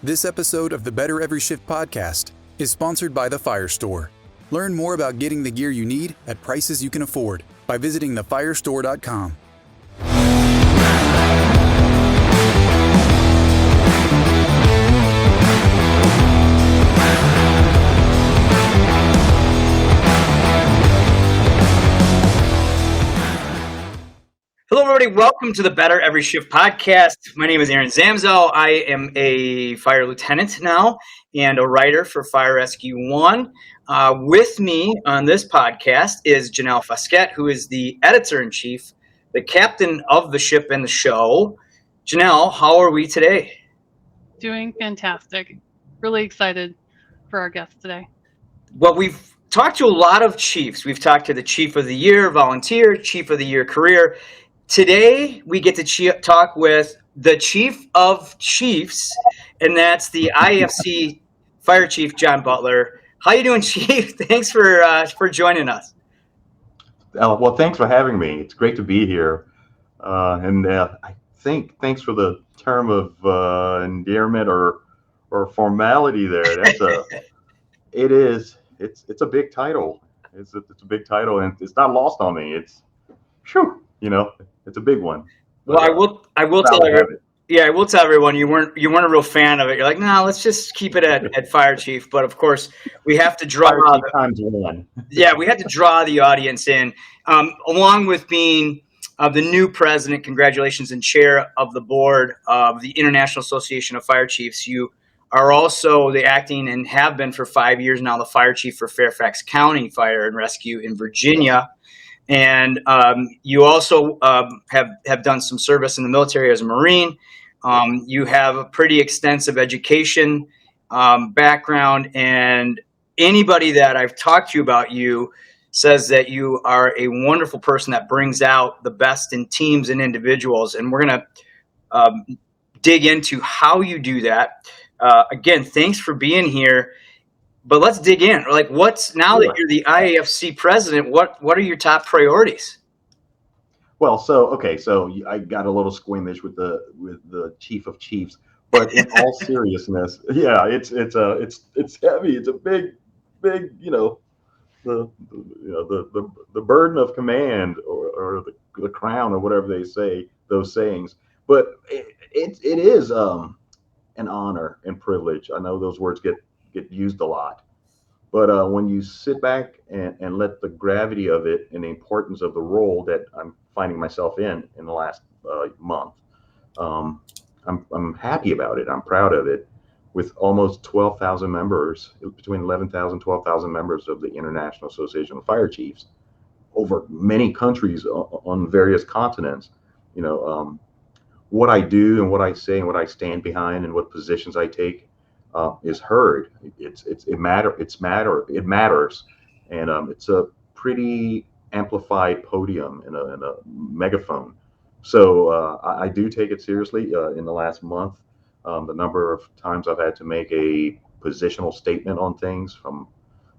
This episode of the Better Every Shift podcast is sponsored by the Fire Store. Learn more about getting the gear you need at prices you can afford by visiting thefirestore.com. Hello, everybody. Welcome to the Better Every Shift podcast. My name is Aaron Zamzo. I am a fire lieutenant now and a writer for Fire Rescue One. With me on this podcast is Janelle Fasquette, who is the editor-in-chief, the captain of the ship and the show. Janelle, how are we today? Doing fantastic. Really excited for our guest today. Well, we've talked to a lot of chiefs. We've talked to the Chief of the Year volunteer, Chief of the Year career. Today, we get to talk with the Chief of Chiefs, and that's the IAFC Fire Chief, John Butler. How you doing, Chief? Thanks for joining us. Well, thanks for having me. It's great to be here. I think thanks for the term of endearment or formality there. It's a big title. It's a big title, and it's not lost on me. It's a big one. But, I will tell everyone. Yeah, I will tell everyone you weren't a real fan of it. You're like, no, let's just keep it at Fire Chief. But of course, we have to draw. We had to draw the audience in, along with being the new president. Congratulations, and chair of the board of the International Association of Fire Chiefs. You are also the acting and have been for 5 years now the fire chief for Fairfax County Fire and Rescue in Virginia. And you also have done some service in the military as a Marine. You have a pretty extensive education background, and anybody that I've talked to about you says that you are a wonderful person that brings out the best in teams and individuals. And we're going to dig into how you do that. Again, thanks for being here. But let's dig in. Like, now that you're the IAFC president, what are your top priorities? Well, so I got a little squeamish with the Chief of Chiefs, but in all seriousness, yeah, it's heavy. It's a big, the burden of command or the crown or whatever they say, those sayings. But it is an honor and privilege. I know those words get used a lot, but when you sit back and let the gravity of it and the importance of the role that I'm finding myself in the last month, I'm happy about it. I'm proud of it. With almost 12,000 members, between 11,000 and 12,000 members of the International Association of Fire Chiefs over many countries on various continents, what I do and what I say and what I stand behind and what positions I take is heard. It matters, and it's a pretty amplified podium and a megaphone. So I do take it seriously. In the last month, the number of times I've had to make a positional statement on things, from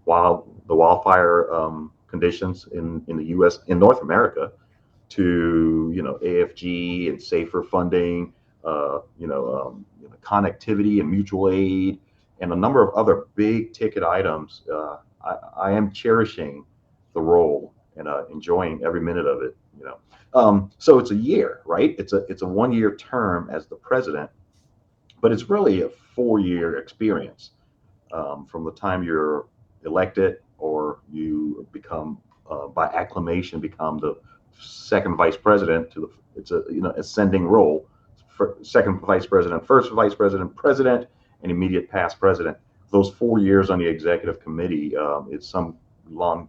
the wildfire conditions in the U.S. in North America to AFG and safer funding, connectivity and mutual aid, and a number of other big ticket items. I am cherishing the role and enjoying every minute of it. So it's a year, right? It's a 1 year term as the president, but it's really a 4-year experience from the time you're elected or you become by acclamation become the second vice president it's a ascending role. Second vice president, first vice president, president, and immediate past president. Those 4 years on the executive committee is some long,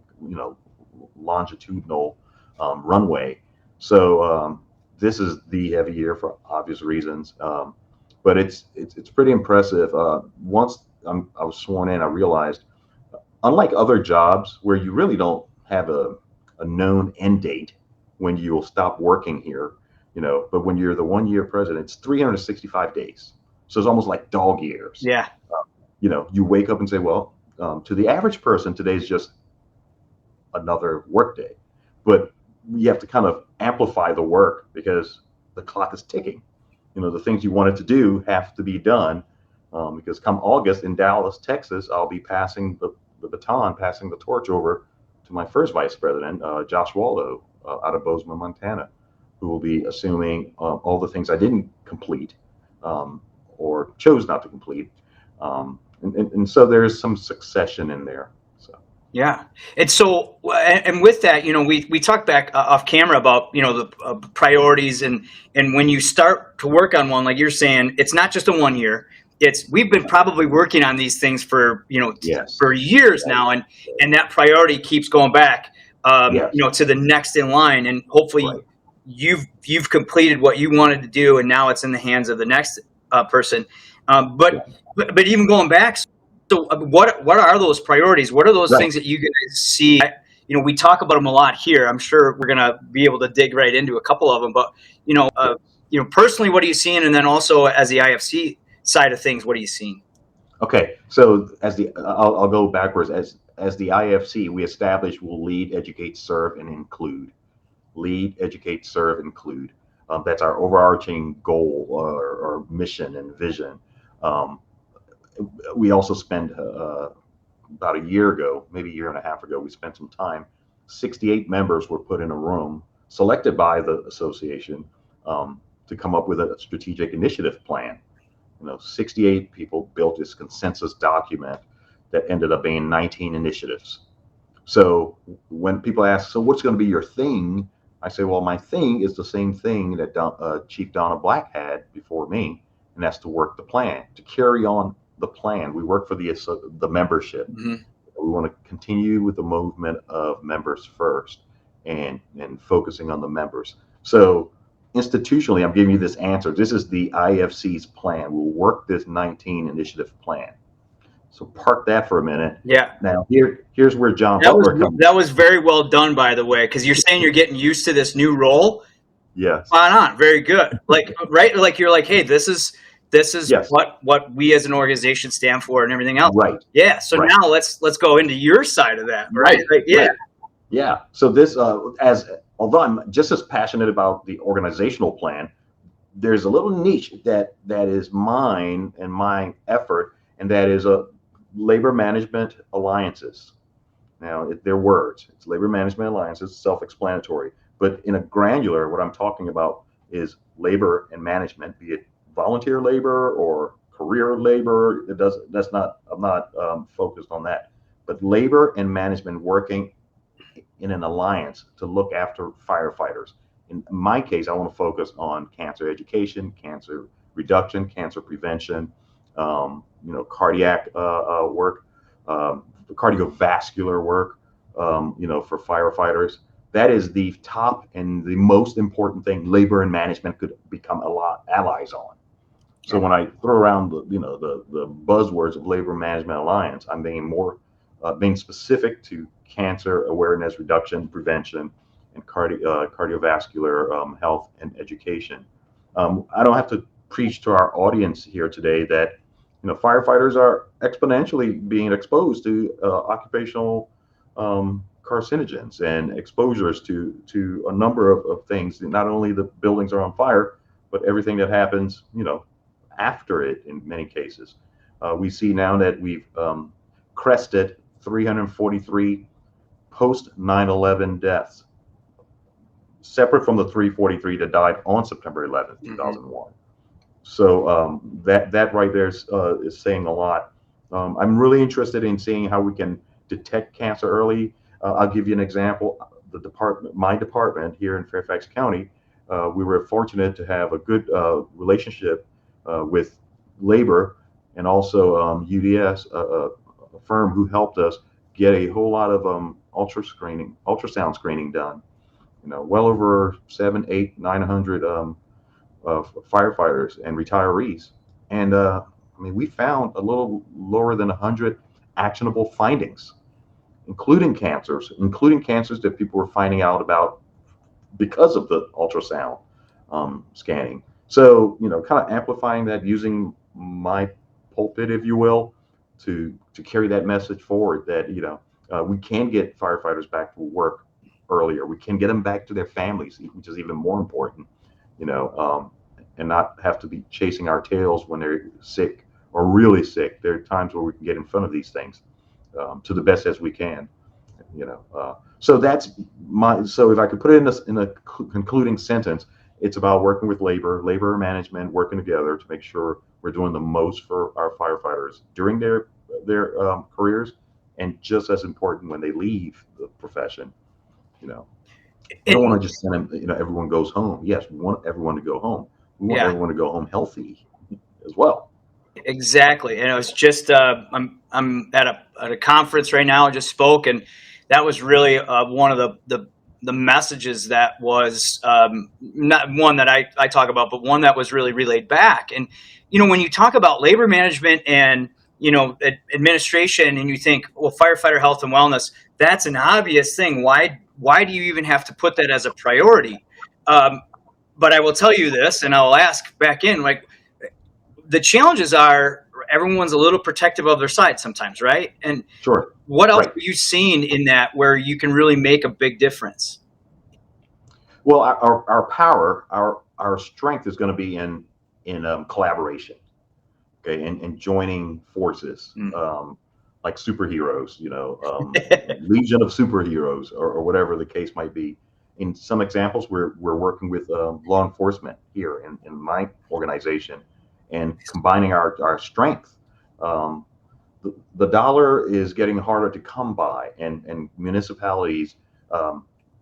longitudinal runway. So this is the heavy year for obvious reasons, but it's pretty impressive. Once I was sworn in, I realized, unlike other jobs where you really don't have a known end date when you will stop working here, but when you're the 1 year president, it's 365 days. So it's almost like dog years. Yeah. You wake up and say, well, to the average person, today's just another work day. But you have to kind of amplify the work because the clock is ticking. The things you wanted to do have to be done because come August in Dallas, Texas, I'll be passing the baton, passing the torch over to my first vice president, Josh Waldo, out of Bozeman, Montana, who will be assuming all the things I didn't complete or chose not to complete. And so there's some succession in there. So. Yeah. And so, and with that, we talked back off camera about, the priorities and when you start to work on one, like you're saying, it's not just a 1 year. We've been probably working on these things for, Yes. for years now. And that priority keeps going back, Yes. To the next in line. And hopefully Right. you've completed what you wanted to do. And now it's in the hands of the next person. But even going back, so what are those priorities? What are those things that you guys see? We talk about them a lot here. I'm sure we're going to be able to dig right into a couple of them. But personally, what are you seeing? And then also as the IFC side of things, what are you seeing? Okay, so I'll go backwards. As the IFC, we established we'll lead, educate, serve, and include. Lead, educate, serve, include. That's our overarching goal or mission and vision. We also spent about a year ago, maybe a year and a half ago, we spent some time. 68 members were put in a room, selected by the association, to come up with a strategic initiative plan. 68 people built this consensus document that ended up being 19 initiatives. So when people ask, so what's going to be your thing? I say, well, my thing is the same thing that Chief Donna Black had before me, and that's to work the plan, to carry on the plan. We work for the membership. Mm-hmm. We want to continue with the movement of members first and focusing on the members. So institutionally, I'm giving you this answer. This is the IFC's plan. We'll work this 19 initiative plan. So park that for a minute. Yeah. Now here's where John Butler comes. That was very well done, by the way, because you're saying you're getting used to this new role. Yes. Spot on. Very good. Right. Like you're like, hey, this is yes. what we as an organization stand for and everything else. Right. Yeah. So now let's go into your side of that. Right. Yeah. Right. Yeah. So this, although I'm just as passionate about the organizational plan, there's a little niche that is mine and my effort, and that is labor management alliances. Now, they're words. It's labor management alliances, self-explanatory. But in a granular, what I'm talking about is labor and management, be it volunteer labor or career labor. I'm not focused on that. But labor and management working in an alliance to look after firefighters. In my case, I want to focus on cancer education, cancer reduction, cancer prevention, cardiac work, cardiovascular work, for firefighters. That is the top and the most important thing labor and management could become allies on. So when I throw around the buzzwords of Labor Management Alliance, I'm being specific to cancer awareness, reduction, prevention, and cardiovascular health and education. I don't have to preach to our audience here today that firefighters are exponentially being exposed to occupational carcinogens and exposures to a number of things. Not only the buildings are on fire, but everything that happens, after it in many cases. We see now that we've crested 343 post 9/11 deaths, separate from the 343 that died on September 11th, 2001. So that right there is saying a lot. I'm really interested in seeing how we can detect cancer early. I'll give you an example. My department here in Fairfax County, we were fortunate to have a good relationship with labor and also UDS, a firm who helped us get a whole lot of ultrasound screening done. Well over 700, 800, 900 firefighters and retirees, and we found a little lower than 100 actionable findings, including cancers that people were finding out about because of the ultrasound scanning. So, kind of amplifying that, using my pulpit, if you will, to carry that message forward that, we can get firefighters back to work earlier. We can get them back to their families, which is even more important, and not have to be chasing our tails when they're sick or really sick, there are times where we can get in front of these things to the best as we can. So that's so if I could put it in a concluding sentence, it's about working with labor management, working together to make sure we're doing the most for our firefighters during their careers, and just as important when they leave the profession. We don't want to just send them, everyone goes home. Yes, we want everyone to go home. We want everyone to go home healthy as well. Exactly. And it was just I'm at a conference right now. I just spoke, and that was really one of the messages that was not one that I talk about, but one that was really relayed back. And when you talk about labor management and administration, and you think, well, firefighter health and wellness, that's an obvious thing. Why do you even have to put that as a priority? But I will tell you this, and I'll ask back in, like, the challenges are everyone's a little protective of their side sometimes, right? And sure. What else have you seen in that where you can really make a big difference? Well, our power, our strength is going to be in collaboration, okay, and joining forces, like superheroes, legion of superheroes, or whatever the case might be. In some examples, we're working with law enforcement here in my organization, and combining our strength. The dollar is getting harder to come by, and municipalities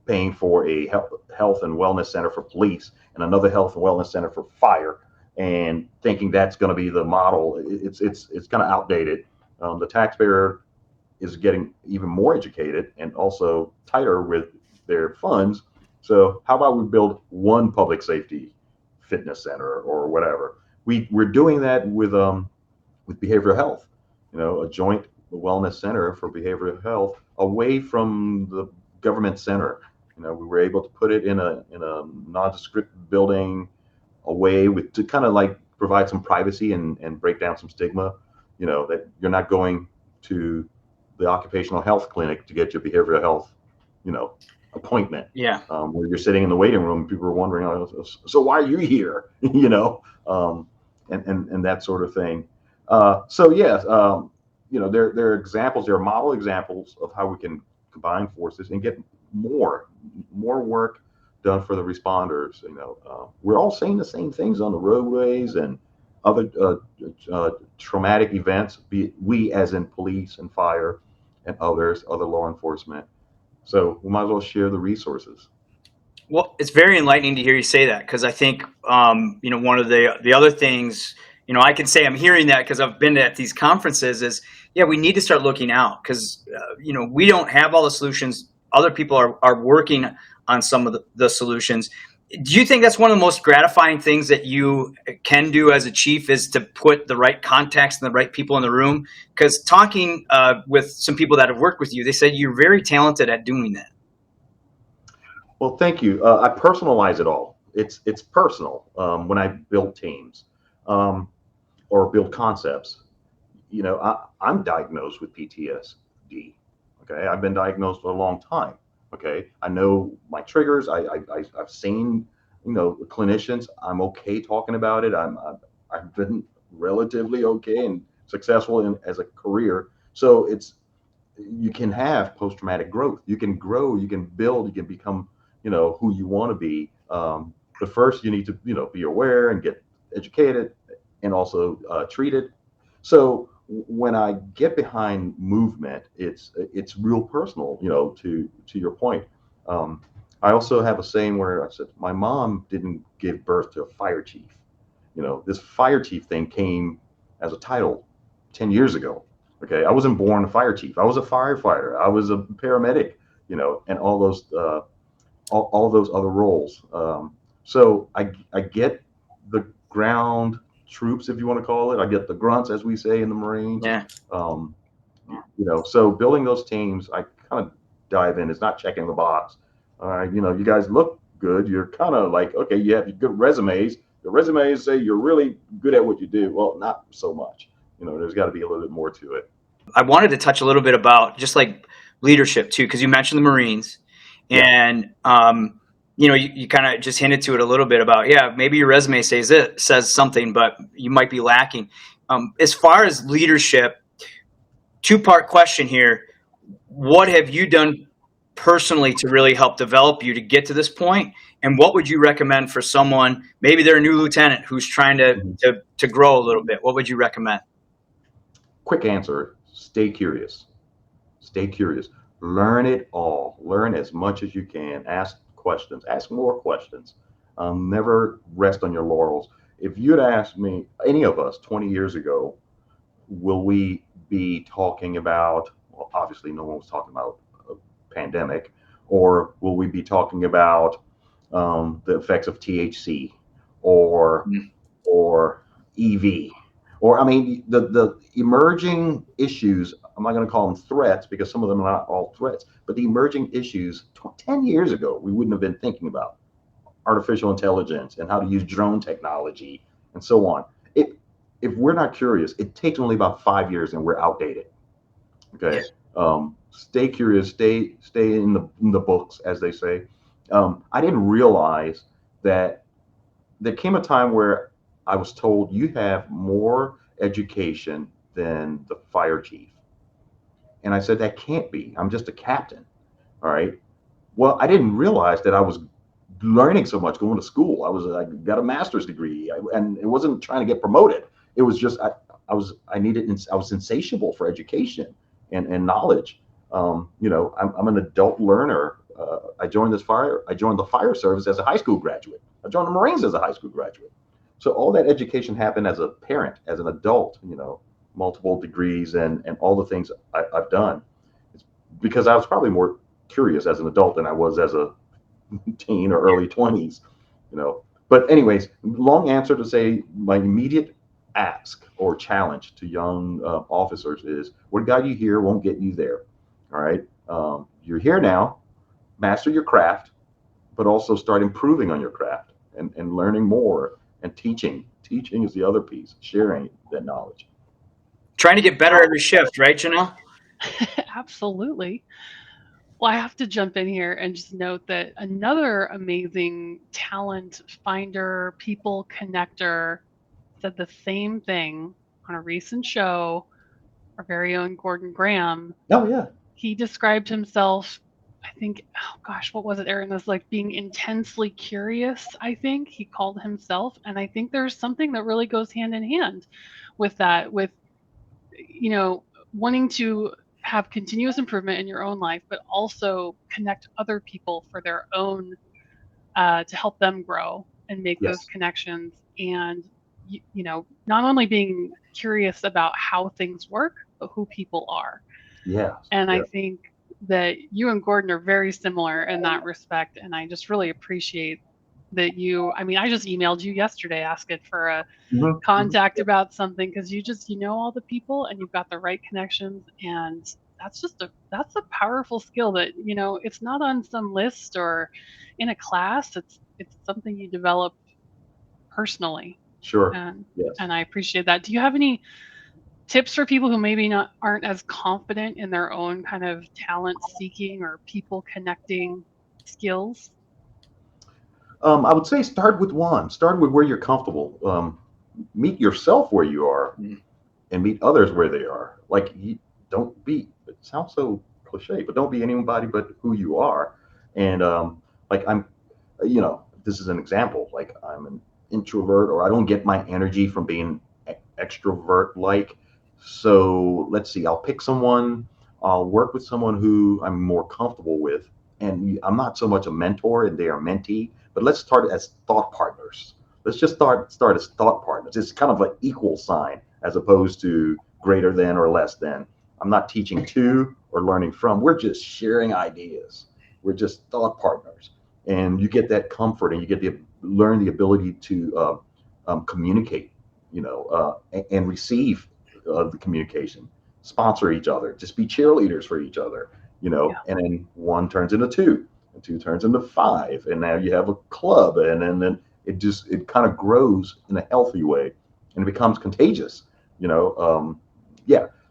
paying for a health and wellness center for police and another health and wellness center for fire, and thinking that's going to be the model. It's kind of outdated. The taxpayer is getting even more educated and also tighter with their funds. So how about we build one public safety fitness center or whatever? We're doing that with behavioral health, a joint wellness center for behavioral health away from the government center. We were able to put it in a nondescript building away to kind of like provide some privacy and break down some stigma, that you're not going to the occupational health clinic to get your behavioral health, appointment. Yeah. Where you're sitting in the waiting room, people are wondering, so why are you here? And that sort of thing. So yes, there are examples, there are model examples of how we can combine forces and get more work done for the responders. We're all saying the same things on the roadways and other traumatic events, we as in police and fire and other law enforcement. So we might as well share the resources. Well, it's very enlightening to hear you say that, because I think, one of the other things, I can say I'm hearing that because I've been at these conferences is, we need to start looking out, because, we don't have all the solutions. Other people are working on some of the solutions. Do you think that's one of the most gratifying things that you can do as a chief, is to put the right contacts and the right people in the room? Because talking with some people that have worked with you, they said you're very talented at doing that. Well, thank you. I personalize it all. It's personal when I build teams or build concepts. I'm diagnosed with PTSD. Okay, I've been diagnosed for a long time. Okay, I know my triggers. I've seen clinicians. I'm okay talking about it. I've been relatively okay and successful as a career. So you can have post-traumatic growth. You can grow. You can build. You can become who you want to be. But first you need to be aware and get educated and also treated. So when I get behind movement, it's real personal, to your point. I also have a saying where I said, my mom didn't give birth to a fire chief. This fire chief thing came as a title 10 years ago. Okay, I wasn't born a fire chief. I was a firefighter. I was a paramedic, and all those other roles. So I get the ground troops, if you want to call it. I get the grunts, as we say in the Marines. Yeah. So building those teams, I kind of dive in. It's not checking the box. All right, you guys look good. You're kind of like, okay, you have good resumes. The resumes say you're really good at what you do. Well, not so much. There's got to be a little bit more to it. I wanted to touch a little bit about just like leadership too, because you mentioned the Marines, and you kind of just hinted to it a little bit about, maybe your resume says something, but you might be lacking. As far as leadership, two-part question here. What have you done personally to really help develop you to get to this point? And what would you recommend for someone, maybe they're a new lieutenant who's trying to grow a little bit? What would you recommend? Quick answer: stay curious. Stay curious. Learn it all. Learn as much as you can. Ask questions. Ask more questions. Never rest on your laurels. If you'd asked me, any of us 20 years ago, will we be talking about, well, obviously no one was talking about a pandemic, or will we be talking about the effects of THC or EV, or I mean the emerging issues. I'm not going to call them threats because some of them are not all threats, but the emerging issues 10 years ago we wouldn't have been thinking about: artificial intelligence and how to use drone technology and so on. If we're not curious, it takes only about 5 years and we're outdated. Okay. Stay curious, stay in the books, as they say. I didn't realize that there came a time where I was told you have more education than the fire chief. And I said, that can't be. I'm just a captain. All right. Well, I didn't realize that I was learning so much going to school. I got a master's degree, and it wasn't trying to get promoted. It was just I was insatiable for education and knowledge. I'm an adult learner. I joined the fire service as a high school graduate. I joined the Marines as a high school graduate. So all that education happened as a parent, as an adult, multiple degrees and all the things I've done. It's because I was probably more curious as an adult than I was as a teen or early 20s, But anyways, long answer to say my immediate ask or challenge to young officers is, what got you here won't get you there. All right. You're here now, master your craft, but also start improving on your craft and learning more and teaching. Teaching is the other piece, sharing that knowledge. Trying to get better every shift, right, Janelle? Absolutely. Well, I have to jump in here and just note that another amazing talent finder, people connector said the same thing on a recent show. Our very own Gordon Graham. Oh, yeah. He described himself, I think, oh gosh, what was it, Aaron? This like being intensely curious, I think he called himself. And I think there's something that really goes hand in hand with that, with, wanting to have continuous improvement in your own life, but also connect other people for their own, to help them grow and make those connections. And, not only being curious about how things work, but who people are. Yeah. And I think that you and Gordon are very similar in that respect. And I just really appreciate that I just emailed you yesterday asking for a contact about something, because you know all the people and you've got the right connections, and that's a powerful skill that, it's not on some list or in a class. It's something you develop personally. Sure. And I appreciate that. Do you have any tips for people who maybe aren't as confident in their own kind of talent seeking or people connecting skills? I would say start with where you're comfortable. Meet yourself where you are and meet others where they are. Like, it sounds so cliche, but don't be anybody but who you are. And this is an example, like I'm an introvert, or I don't get my energy from being extrovert. So let's see, I'll pick someone, I'll work with someone who I'm more comfortable with. And I'm not so much a mentor and they are mentee, but let's start as thought partners. Let's just start as thought partners. It's kind of an equal sign as opposed to greater than or less than. I'm not teaching to or learning from. We're just sharing ideas. We're just thought partners. And you get that comfort, and you get learn the ability to communicate, and receive the communication, sponsor each other, just be cheerleaders for each other, and then 1 turns into 2, and 2 turns into 5, and now you have a club, and then it kind of grows in a healthy way, and it becomes contagious,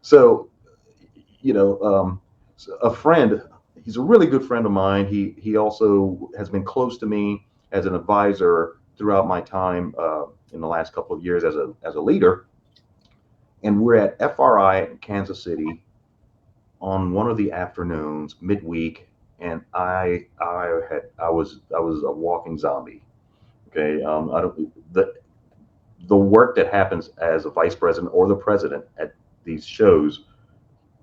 So, a friend he's a really good friend of mine. He also has been close to me as an advisor throughout my time in the last couple of years as a leader. And we're at FRI in Kansas City on one of the afternoons midweek, and I was a walking zombie. Okay, I don't the work that happens as a vice president or the president at these shows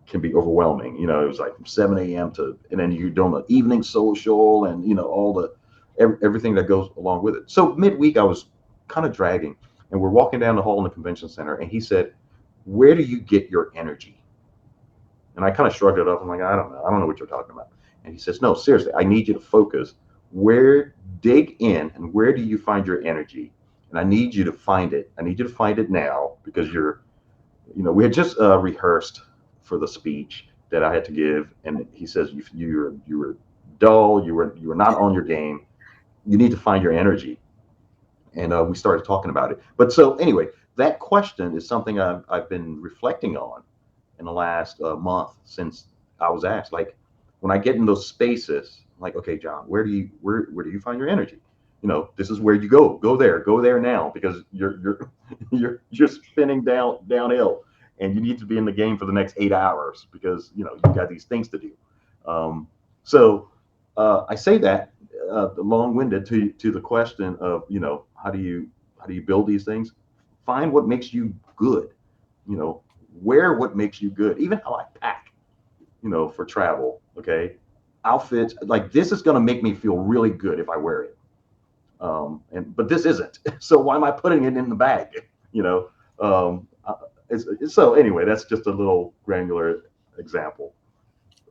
can be overwhelming. You know, it was like from 7 a.m. and then you're doing an evening social and, you know, all the, everything that goes along with it. So midweek, I was kind of dragging, and we're walking down the hall in the convention center, and he said, "Where do you get your energy?" And I kind of shrugged it off. I'm like, I don't know what you're talking about. And he says, "No, seriously, I need you to focus. Dig in, and where do you find your energy? And I need you to find it. I need you to find it now, because we had just rehearsed for the speech that I had to give." And he says, you were dull. You were not on your game. You need to find your energy." And we started talking about it. But so anyway, that question is something I've been reflecting on in the last month since I was asked. Like, when I get in those spaces, I'm like, okay, John, where do you find your energy? You know, this is where you go there now, because you're spinning downhill, and you need to be in the game for the next 8 hours, because, you know, you got these things to do. I say that long-winded to the question of, you know, how do you build these things? Find what makes you good. You know, wear what makes you good. Even how I pack, you know, for travel. Okay, outfits like this is going to make me feel really good if I wear it. But this isn't. So why am I putting it in the bag? You know. So anyway, that's just a little granular example.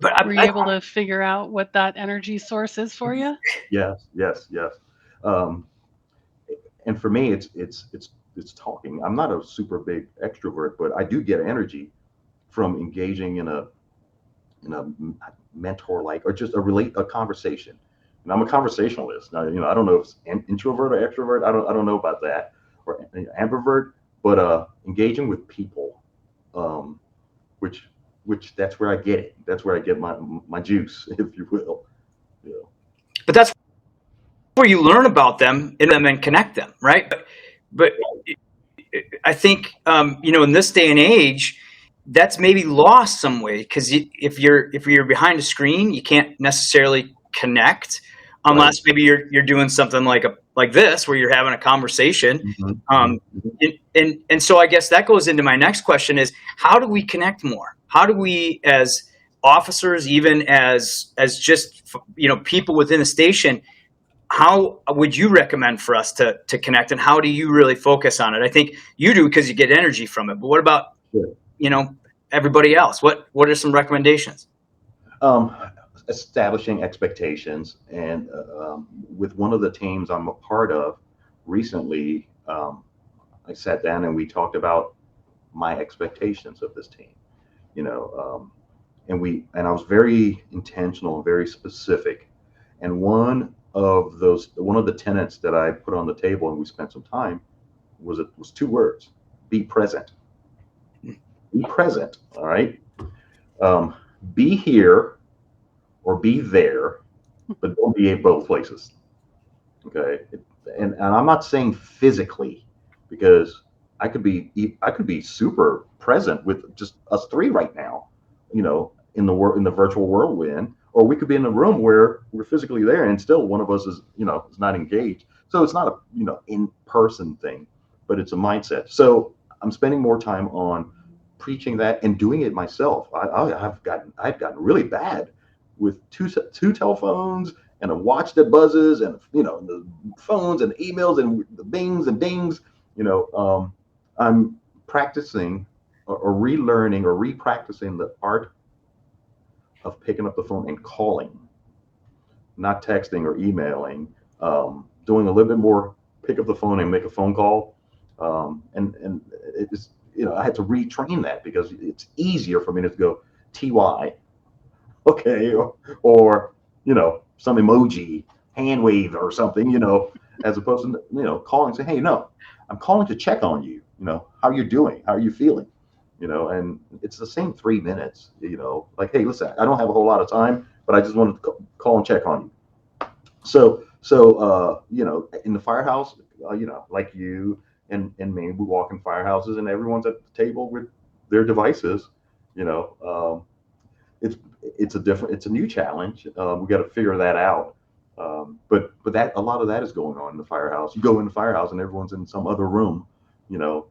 But were you able to figure out what that energy source is for you? Yes. And for me, it's talking. I'm not a super big extrovert, but I do get energy from engaging in a mentor like, or just a conversation. And I'm a conversationalist. Now, you know, I don't know if it's introvert or extrovert. I don't know about that, or ambivert, but engaging with people, which that's where I get it. That's where I get my juice, if you will. Yeah. But that's where you learn about them and connect them, right? But I think you know, in this day and age, that's maybe lost some way, because if you're behind a screen, you can't necessarily connect unless maybe you're doing something like this, where you're having a conversation. And so I guess that goes into my next question is, how do we connect more? How do we, as officers, even as just, you know, people within the station, how would you recommend for us to connect, and how do you really focus on it? I think you do, because you get energy from it. But what about, you know, everybody else? What are some recommendations? Establishing expectations, and with one of the teams I'm a part of recently, I sat down and we talked about my expectations of this team, you know, and I was very intentional and very specific. And one of the tenets that I put on the table and we spent some time was 2 words: be present. Be present. All right. Be here or be there, but don't be at both places. Okay. And I'm not saying physically, because I could be super present with just us 3 right now, you know, in the virtual world we're in, or we could be in a room where we're physically there and still one of us is not engaged. So it's not a, you know, in-person thing, but it's a mindset. So I'm spending more time on preaching that and doing it myself. I've gotten really bad with two telephones and a watch that buzzes, and, you know, the phones and the emails and the bings and dings. You know, I'm practicing or relearning or repracticing the art of picking up the phone and calling, not texting or emailing. Doing a little bit more, pick up the phone and make a phone call. And it's, you know, I had to retrain that, because it's easier for me to go TY, okay, or you know, some emoji, hand wave or something, you know, as opposed to, you know, calling and say, hey, no, I'm calling to check on you. You know, how you're doing, how are you feeling? You know, and it's the same 3 minutes, you know, like, hey, listen, I don't have a whole lot of time but I just wanted to call and check on you. So in the firehouse, like you and me, we walk in firehouses and everyone's at the table with their devices. It's a new challenge. We got to figure that out. But that a lot of that is going on in the firehouse. You go in the firehouse and everyone's in some other room,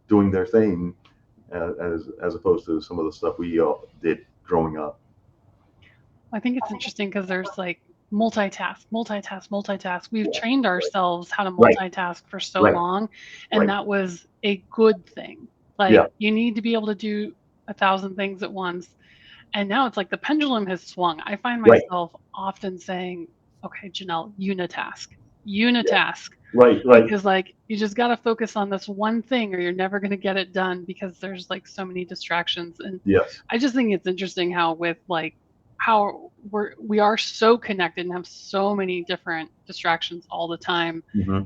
doing their thing, as opposed to some of the stuff we did growing up. I think it's interesting because there's like multitask. We've trained ourselves how to multitask for so long, and that was a good thing. You need to be able to do 1,000 things at once. And now it's like the pendulum has swung. I find myself often saying, okay, Janelle, unitask. Right. Because you just got to focus on this one thing or you're never going to get it done because there's like so many distractions. And I just think it's interesting how with how we are so connected and have so many different distractions all the time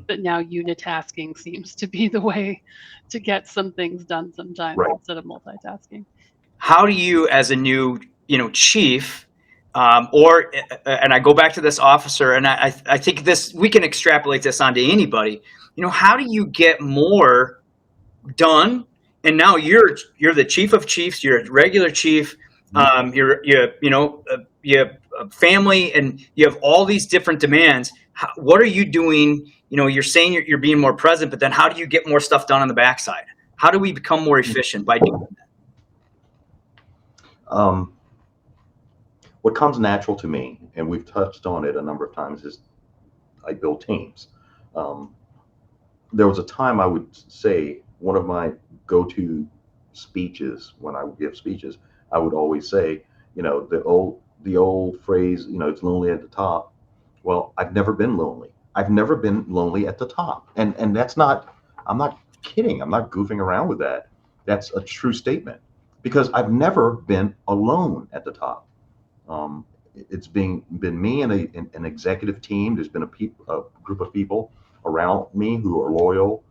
that now unitasking seems to be the way to get some things done sometimes instead of multitasking. How do you, as a new, chief, and I go back to this officer, and I think we can extrapolate this onto anybody. How do you get more done? And now you're the chief of chiefs. You're a regular chief. You have a family, and you have all these different demands. What are you doing? You're saying you're being more present, but then how do you get more stuff done on the backside? How do we become more efficient by doing that? What comes natural to me, and we've touched on it a number of times, is I build teams. There was a time I would say one of my go-to speeches when I would give speeches, I would always say, the old phrase, it's lonely at the top. Well, I've never been lonely. I've never been lonely at the top. And that's not, I'm not kidding. I'm not goofing around with that. That's a true statement. Because I've never been alone at the top. It's been me and an executive team. There's been a group of people around me who are loyal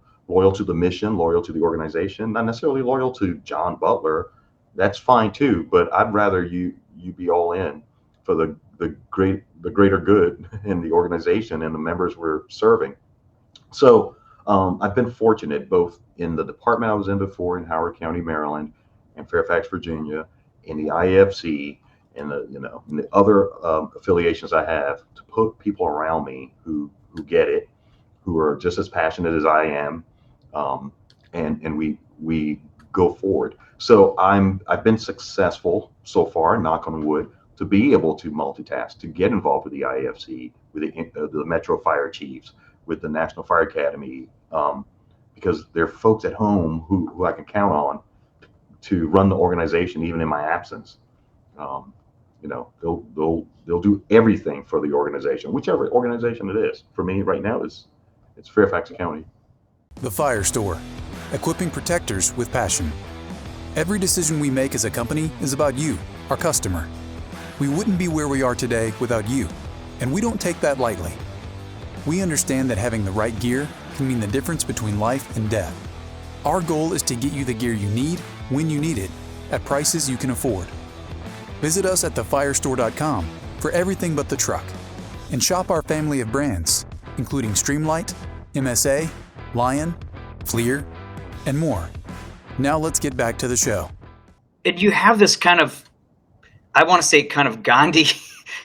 to the mission, loyal to the organization, not necessarily loyal to John Butler. That's fine too, but I'd rather you be all in for the greater good in the organization and the members we're serving. So I've been fortunate both in the department I was in before in Howard County, Maryland, and Fairfax, Virginia, in the IAFC, and the other affiliations I have, to put people around me who get it, who are just as passionate as I am, and we go forward. So I've been successful so far, knock on wood, to be able to multitask, to get involved with the IAFC, with the Metro Fire Chiefs, with the National Fire Academy, because there are folks at home who I can count on to run the organization even in my absence. They'll do everything for the organization, whichever organization it is. For me right now, it's Fairfax County. The Fire Store, equipping protectors with passion. Every decision we make as a company is about you, our customer. We wouldn't be where we are today without you, and we don't take that lightly. We understand that having the right gear can mean the difference between life and death. Our goal is to get you the gear you need, when you need it, at prices you can afford. Visit us at thefirestore.com for everything but the truck, and shop our family of brands, including Streamlight, MSA, Lion, Fleer, and more. Now let's get back to the show. And you have this kind of, I want to say kind of Gandhi,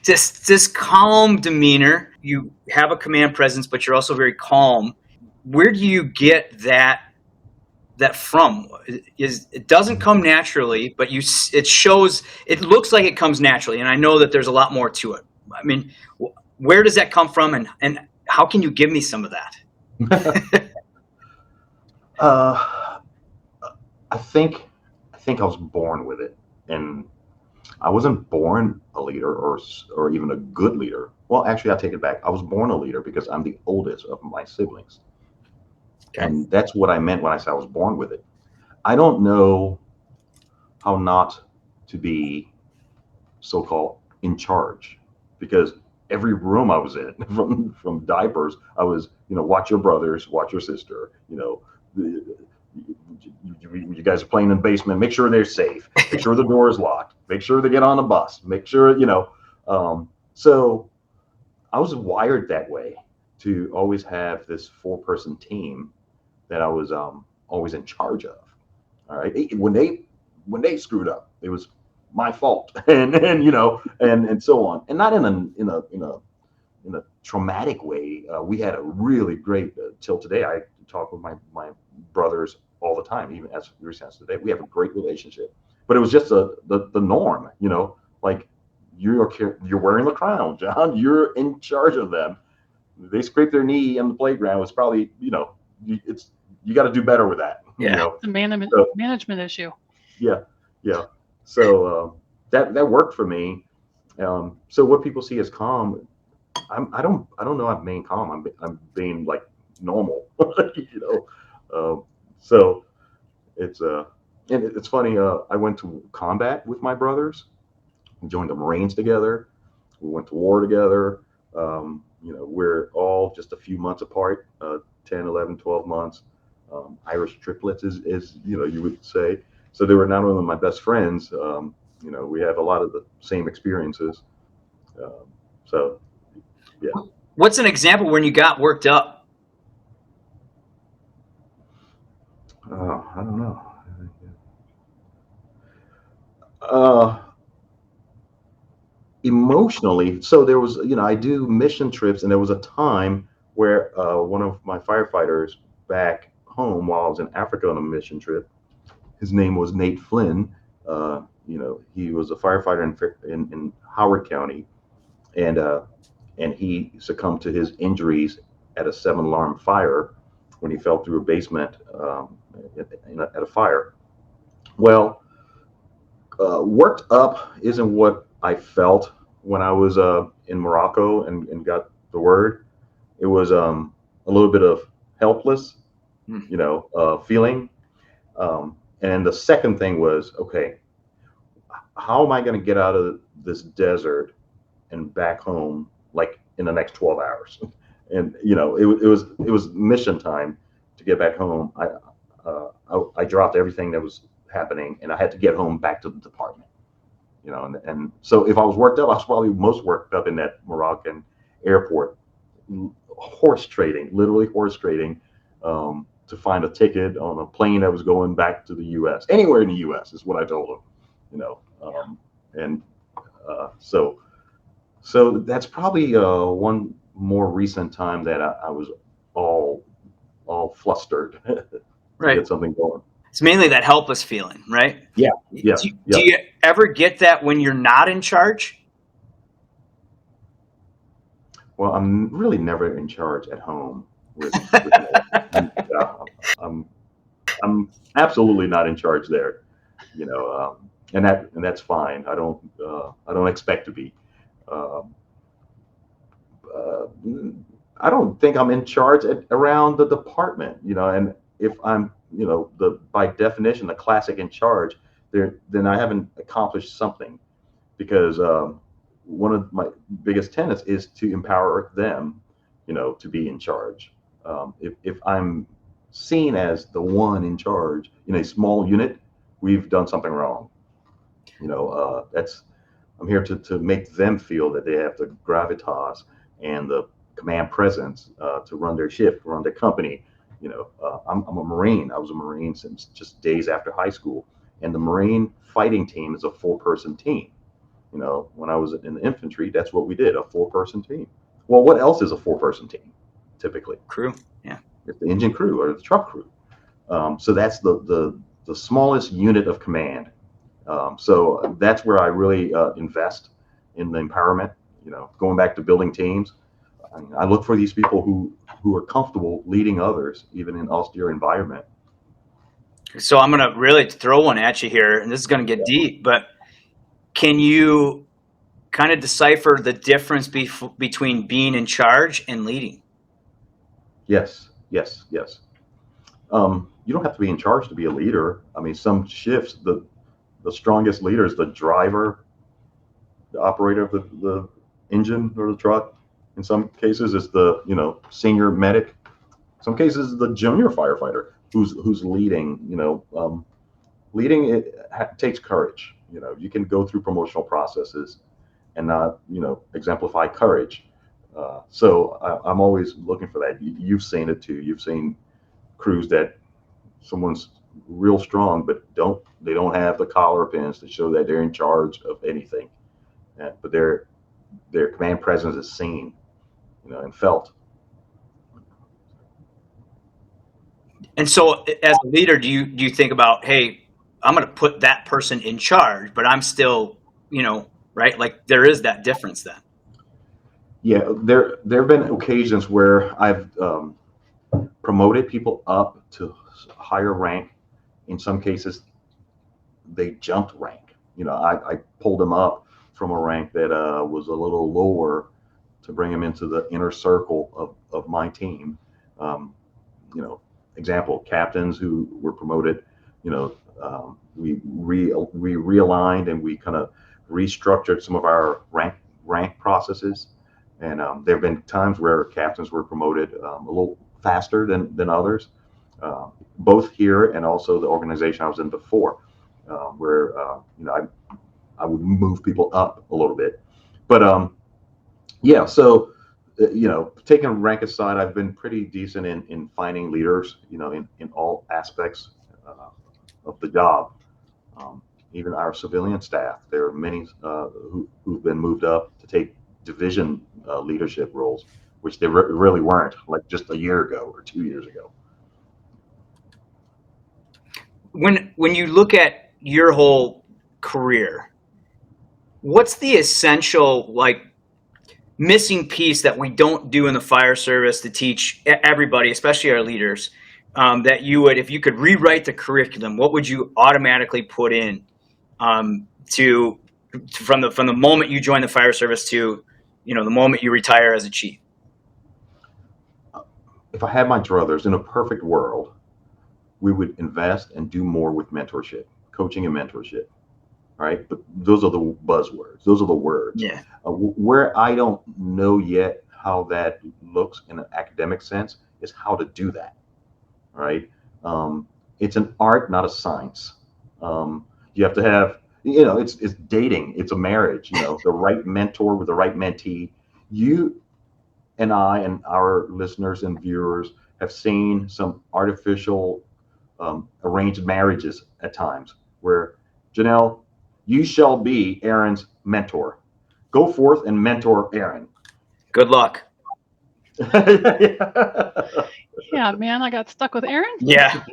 this calm demeanor. You have a command presence, but you're also very calm. Where do you get that from? It doesn't come naturally, but it shows, it looks like it comes naturally. And I know that there's a lot more to it. I mean, where does that come from, and how can you give me some of that? I think I was born with it, and I wasn't born a leader or even a good leader. Well, actually, I take it back. I was born a leader because I'm the oldest of my siblings. Okay. And that's what I meant when I said I was born with it. I don't know how not to be so-called in charge, because every room I was in, from diapers, I was, watch your brothers, watch your sister, you guys are playing in the basement, make sure they're safe, make sure the door is locked, make sure they get on the bus, make sure, So I was wired that way to always have this 4-person team that I was always in charge of. All right, when they screwed up, it was my fault, and you know, and so on, and not in a traumatic way. We had a really great till today. I talk with my brothers all the time, even as recent as today. We have a great relationship, but it was just the norm, you know, like you're wearing the crown, John. You're in charge of them. They scrape their knee on the playground. It's probably, you know, you got to do better with that. Yeah, you know? It's a management issue. Yeah, yeah. So that worked for me. So what people see as calm, I don't know. I'm being calm. I'm being like normal, you know. So it's and it's funny. I went to combat with my brothers. We joined the Marines together. We went to war together. You know, we're all just a few months apart, 10, 11, 12 months. Irish triplets is, you know, you would say. So they were not only my best friends, you know, we have a lot of the same experiences. So, yeah. What's an example when you got worked up? I don't know. Emotionally, so there was, you know, I do mission trips, and there was a time where one of my firefighters back home while I was in Africa on a mission trip, his name was Nate Flynn. You know, he was a firefighter in Howard County, and he succumbed to his injuries at a 7-alarm fire when he fell through a basement at a fire. Well, worked up isn't what I felt when I was in Morocco and got the word. It was a little bit of helpless, you know, feeling. And the second thing was, okay, how am I going to get out of this desert and back home like in the next 12 hours? And you know, it was mission time to get back home. I dropped everything that was happening, and I had to get home back to the department. You know, and so if I was worked up, I was probably most worked up in that Moroccan airport, literally horse trading, to find a ticket on a plane that was going back to the U.S. Anywhere in the U.S. is what I told them. You know, and so that's probably one more recent time that I was all flustered to get something going. It's mainly that helpless feeling, right? Yeah. Do you ever get that when you're not in charge? Well, I'm really never in charge at home. I'm absolutely not in charge there. You know, and that's fine. I don't expect to be. I don't think I'm in charge around the department. You know, and if I'm, you know, by definition, the classic in charge, then I haven't accomplished something, because one of my biggest tenets is to empower them, you know, to be in charge. If I'm seen as the one in charge in a small unit, we've done something wrong. You know, I'm here to make them feel that they have the gravitas and the command presence to run their shift, run their company. You know, I'm a Marine. I was a Marine since just days after high school, and the Marine fighting team is a 4-person team. You know, when I was in the infantry, that's what we did, a 4-person team. Well, what else is a 4-person team? Typically, crew. Yeah, it's the engine crew or the truck crew. So that's the smallest unit of command. So that's where I really invest in the empowerment. You know, going back to building teams, I look for these people who are comfortable leading others, even in austere environment. So I'm going to really throw one at you here, and this is going to get deep, but can you kind of decipher the difference between being in charge and leading? Yes. You don't have to be in charge to be a leader. I mean, some shifts, the strongest leader is the driver, the operator of the engine or the truck. In some cases, it's the, you know, senior medic. Some cases, the junior firefighter who's leading. You know, leading takes courage. You know, you can go through promotional processes and not, exemplify courage. So I'm always looking for that. You've seen it too. You've seen crews that someone's real strong, but they don't have the collar pins to show that they're in charge of anything. But their command presence is seen, and felt. And so, as a leader, do you think about, hey, I'm going to put that person in charge, but I'm still, right? Like there is that difference then. Yeah, there have been occasions where I've promoted people up to higher rank. In some cases, they jumped rank. I pulled them up from a rank that was a little lower to bring them into the inner circle of my team. Example, captains who were promoted, we realigned and we kind of restructured some of our rank processes. And there have been times where captains were promoted a little faster than others, both here and also the organization I was in before, where I would move people up a little bit. But so taking rank aside, I've been pretty decent in finding leaders, in all aspects of the job. Even our civilian staff, there are many who've been moved up to take division leadership roles, which they really weren't like just a year ago or 2 years ago. When you look at your whole career, what's the essential missing piece that we don't do in the fire service to teach everybody, especially our leaders, that you would, if you could rewrite the curriculum, what would you automatically put in from the moment you join the fire service to the moment you retire as a chief? If I had my druthers, in a perfect world, we would invest and do more with mentorship, coaching and mentorship. Right, but those are the buzzwords. Those are the words. Yeah. Where I don't know yet how that looks in an academic sense is how to do that. Right. It's an art, not a science. You have to have, it's dating. It's a marriage. The right mentor with the right mentee. You and I and our listeners and viewers have seen some artificial arranged marriages at times where, Janelle, you shall be Aaron's mentor. Go forth and mentor Aaron. Good luck. Yeah, man, I got stuck with Aaron. Yeah.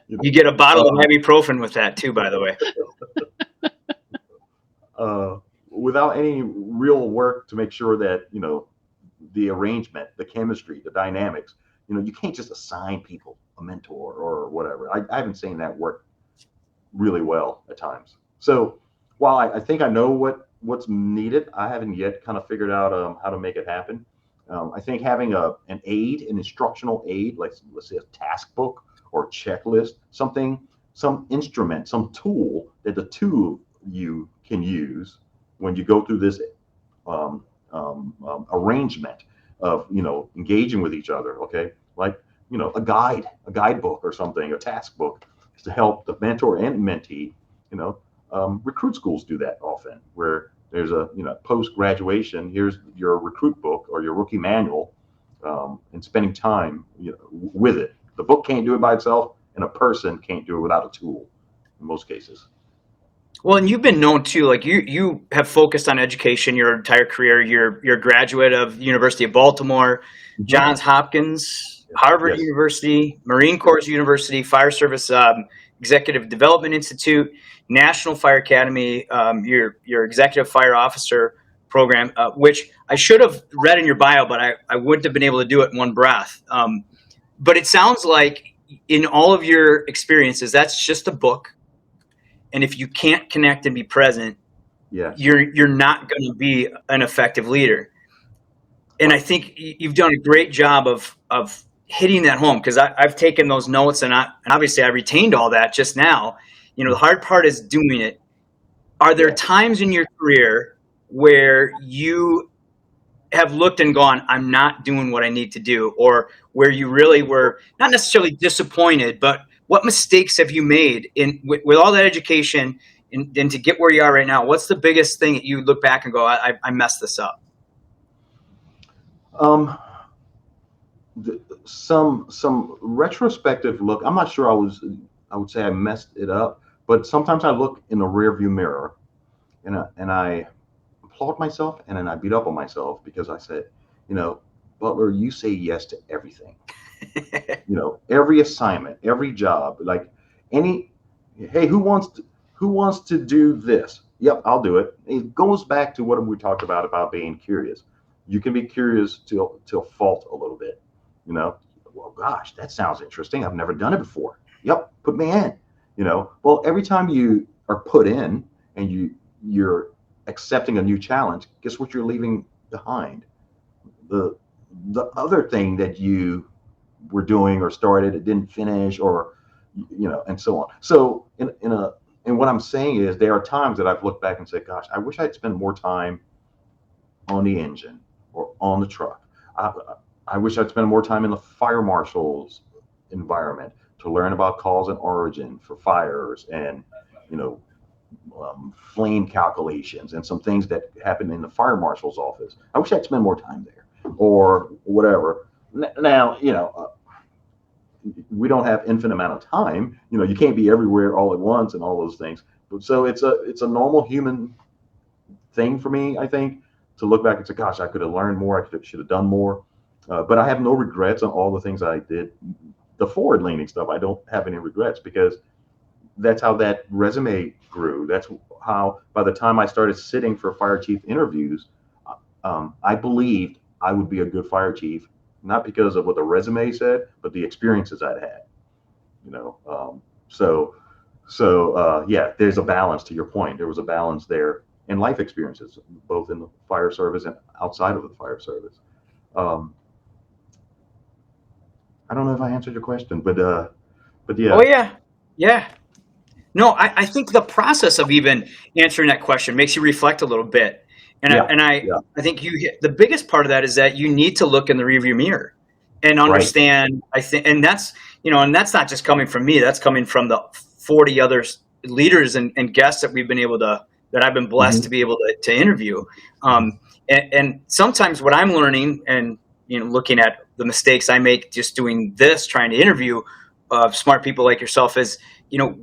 You get a bottle of ibuprofen with that too, by the way. Without any real work to make sure that, the arrangement, the chemistry, the dynamics, you can't just assign people a mentor or whatever. I haven't seen that work really well at times. So while I think I know what's needed, I haven't yet kind of figured out how to make it happen. I think having an instructional aid, like let's say a task book or a checklist, some instrument, some tool that the two of you can use when you go through this arrangement of engaging with each other. Okay, like a guidebook or something, a task book, to help the mentor and mentee. Recruit schools do that often, where there's a post graduation, here's your recruit book or your rookie manual, and spending time with it. The book can't do it by itself, and a person can't do it without a tool in most cases. Well, and you've been known too, like you have focused on education your entire career. You're a graduate of the University of Baltimore, Johns Hopkins, Harvard University, Marine Corps University, Fire Service Executive Development Institute, National Fire Academy, your Executive Fire Officer program, which I should have read in your bio, but I wouldn't have been able to do it in one breath. But it sounds like in all of your experiences, that's just a book. And if you can't connect and be present, you're not going to be an effective leader. And I think you've done a great job of hitting that home, because I've taken those notes and obviously I retained all that just now. The hard part is doing it. Are there times in your career where you have looked and gone, I'm not doing what I need to do, or where you really were not necessarily disappointed, but what mistakes have you made with all that education and to get where you are right now, what's the biggest thing that you look back and go, I messed this up? Some retrospective look. I'm not sure I would say I messed it up, but sometimes I look in the rearview mirror and I applaud myself, and then I beat up on myself because I said, Butler, you say yes to everything. Every assignment, every job, like hey, who wants to do this? Yep, I'll do it. It goes back to what we talked about being curious. You can be curious till fault a little bit. Well, gosh, that sounds interesting. I've never done it before. Yep, put me in. Well, every time you are put in and you're accepting a new challenge, guess what you're leaving behind? The other thing that you were doing or started, it didn't finish, or and so on. So and what I'm saying is, there are times that I've looked back and said, gosh, I wish I'd spent more time on the engine or on the truck. I wish I'd spent more time in the fire marshal's environment to learn about cause and origin for fires and flame calculations and some things that happen in the fire marshal's office. I wish I'd spent more time there, or whatever. Now, we don't have infinite amount of time. You can't be everywhere all at once and all those things. But so it's a normal human thing for me, I think, to look back and say, gosh, I could have learned more. Should have done more. But I have no regrets on all the things I did. The forward-leaning stuff, I don't have any regrets, because that's how that resume grew. That's how, by the time I started sitting for fire chief interviews, I believed I would be a good fire chief, not because of what the resume said, but the experiences I'd had. Yeah, there's a balance to your point. There was a balance there in life experiences, both in the fire service and outside of the fire service. I don't know if I answered your question, but yeah. Oh yeah. No, I think the process of even answering that question makes you reflect a little bit. And I think you hit the biggest part of that is that you need to look in the rearview mirror and understand. Right. I think, and that's and that's not just coming from me. That's coming from the 40 other leaders and guests that I've been blessed to be able to interview. And sometimes what I'm learning and looking at the mistakes I make just doing this, trying to interview smart people like yourself, is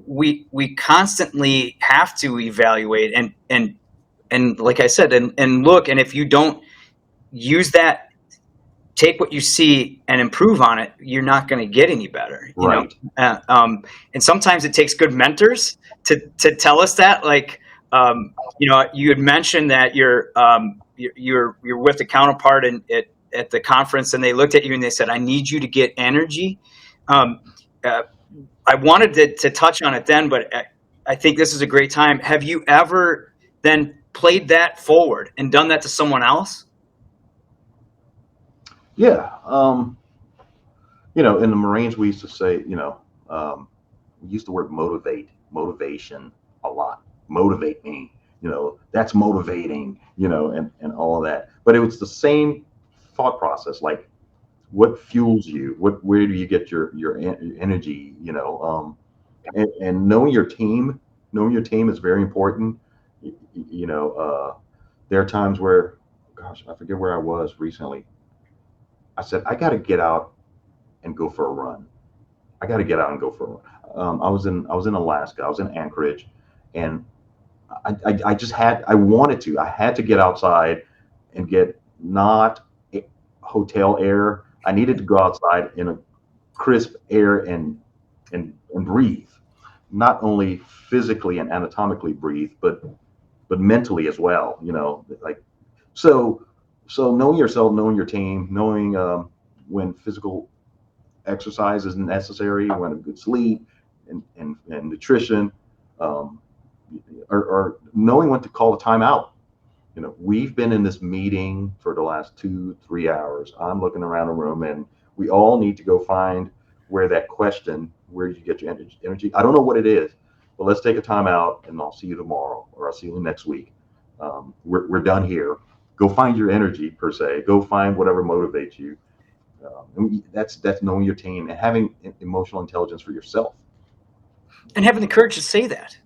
we constantly have to evaluate and like I said, and look, and if you don't use that, take what you see and improve on it, you're not going to get any better. Right. And sometimes it takes good mentors to tell us that. Like, you had mentioned that you're with a counterpart at the conference, and they looked at you and they said, I need you to get energy. I wanted to touch on it then, but I think this is a great time. Have you ever then played that forward and done that to someone else? Yeah. In the Marines, we used to say, we used the word motivation a lot. Motivate me, that's motivating, and all of that. But it was the same thought process, like, what fuels you? Where do you get your energy? And knowing your team is very important. There are times where, gosh, I forget where I was recently. I said, I got to get out and go for a run. I was in Alaska. I was in Anchorage, and I had to get outside and get not hotel air. I needed to go outside in a crisp air and breathe, not only physically and anatomically breathe, but mentally as well. So knowing yourself, knowing your team, knowing when physical exercise is necessary, when a good sleep and nutrition, or knowing when to call a timeout. We've been in this meeting for the last 2-3 hours. I'm looking around the room, and we all need to go find where you get your energy. I don't know what it is, but let's take a time out, and I'll see you tomorrow, or I'll see you next week. We're done here. Go find your energy, per se. Go find whatever motivates you. That's knowing your team and having emotional intelligence for yourself. And having the courage to say that.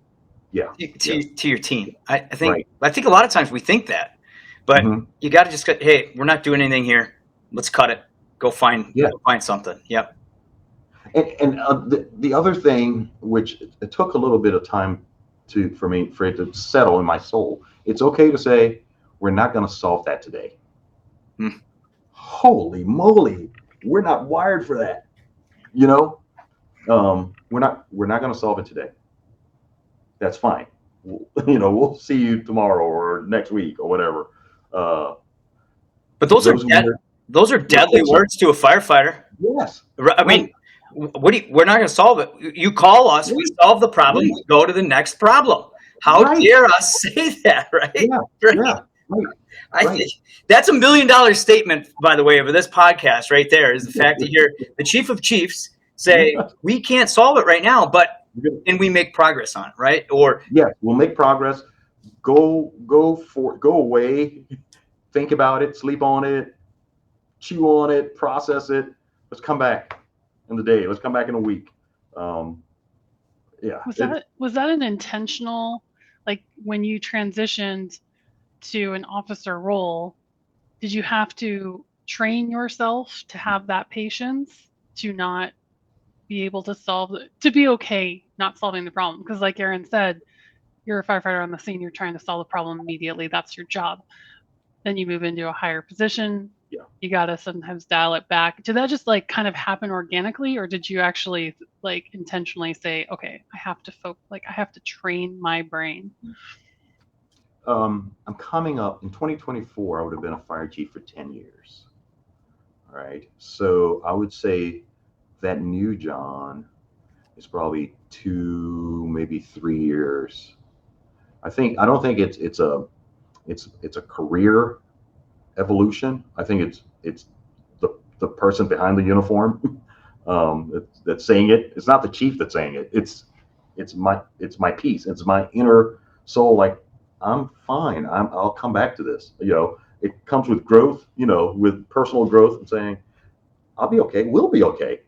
to your team. I think a lot of times we think that, but you got to just cut. Hey, we're not doing anything here. Let's cut it. Go find something. Yep. And the other thing, which it took a little bit of time for it to settle in my soul. It's okay to say we're not going to solve that today. Holy moly, we're not wired for that. You know, we're not going to solve it today. That's fine. We'll see you tomorrow or next week or whatever. But those are deadly words to a firefighter. Yes. I mean, we're not going to solve it. You call us, we solve the problem, we go to the next problem. How dare us say that, right? Yeah. I think that's $1 million statement, by the way, of this podcast right there, is the fact to hear the chief of chiefs say, we can't solve it right now, but and we make progress on it, right? Or we'll make progress. Go away, think about it, sleep on it, chew on it, process it. Let's come back in the day. Let's come back in a week. Was that an intentional, like when you transitioned to an officer role, did you have to train yourself to have that patience to not be able to be okay not solving the problem? Because like Aaron said, you're a firefighter on the scene, you're trying to solve the problem immediately. That's your job. Then you move into a higher position. You got to sometimes dial it back. Did that just like kind of happen organically, or did you actually like intentionally say, okay, I have to train my brain? I'm coming up in 2024. I would have been a fire chief for 10 years. All right. So I would say that new John is probably 2, maybe 3 years. I don't think it's a career evolution. I think it's the person behind the uniform that's saying it. It's not the chief that's saying it. It's my peace. It's my inner soul. Like, I'm fine. I'll come back to this. It comes with growth. With personal growth and saying, I'll be okay. We'll be okay.